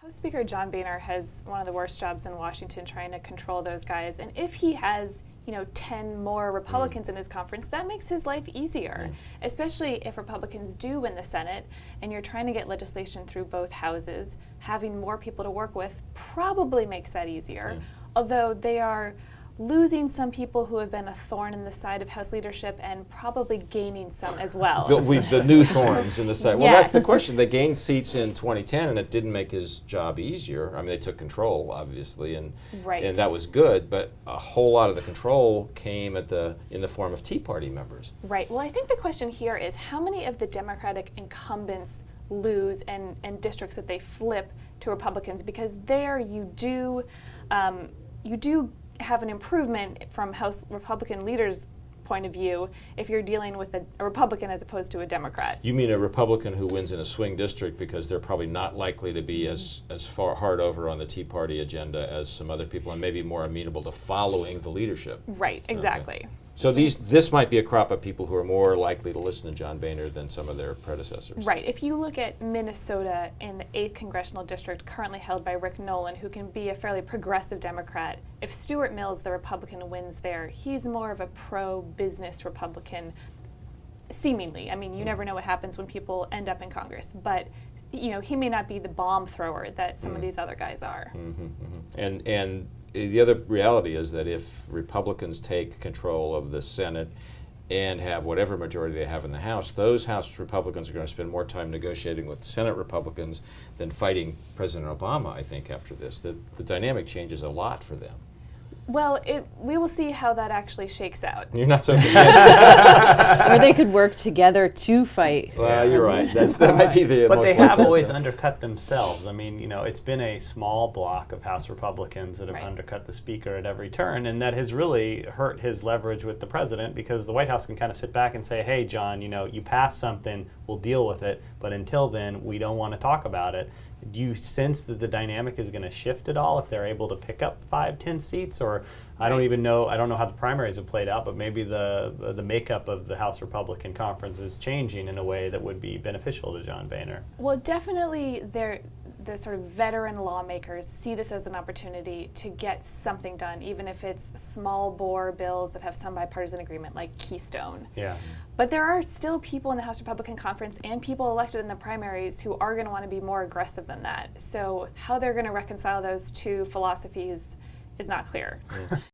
House Speaker John Boehner has one of the worst jobs in Washington trying to control those guys. And if he has, 10 more Republicans in his conference, that makes his life easier, especially if Republicans do win the Senate and you're trying to get legislation through both houses. Having more people to work with probably makes that easier, although they are losing some people who have been a thorn in the side of House leadership and probably gaining some as well. The new thorns in the side. Well, Yes. that's the question. They gained seats in 2010, and it didn't make his job easier. I mean, they took control, obviously, and that was good. But a whole lot of the control came in the form of Tea Party members. Right. Well, I think the question here is how many of the Democratic incumbents lose and districts that they flip to Republicans, because there you do have an improvement from House Republican leaders' point of view if you're dealing with a Republican as opposed to a Democrat. You mean a Republican who wins in a swing district because they're probably not likely to be as far hard over on the Tea Party agenda as some other people, and maybe more amenable to following the leadership. Right, exactly. Okay. So this might be a crop of people who are more likely to listen to John Boehner than some of their predecessors. Right. If you look at Minnesota in the 8th congressional district currently held by Rick Nolan, who can be a fairly progressive Democrat, if Stuart Mills, the Republican, wins there, he's more of a pro-business Republican, seemingly. I mean, you never know what happens when people end up in Congress, but he may not be the bomb thrower that some of these other guys are. And the other reality is that if Republicans take control of the Senate and have whatever majority they have in the House, those House Republicans are going to spend more time negotiating with Senate Republicans than fighting President Obama, I think, after this. The dynamic changes a lot for them. Well, we will see how that actually shakes out. You're not so convinced. Or they could work together to fight. Well, you're right. That might be the But most they have likely always outcome. undercut themselves. I mean, it's been a small block of House Republicans that have Right. undercut the Speaker at every turn, and that has really hurt his leverage with the President, because the White House can kind of sit back and say, hey, John, you passed something, we'll deal with it, but until then, we don't want to talk about it. Do you sense that the dynamic is going to shift at all if they're able to pick up 5-10 seats? Or I don't even know. I don't know how the primaries have played out, but maybe the makeup of the House Republican conference is changing in a way that would be beneficial to John Boehner. Well, definitely the sort of veteran lawmakers see this as an opportunity to get something done, even if it's small bore bills that have some bipartisan agreement, like Keystone. Yeah. But there are still people in the House Republican Conference and people elected in the primaries who are going to want to be more aggressive than that. So how they're going to reconcile those two philosophies is not clear.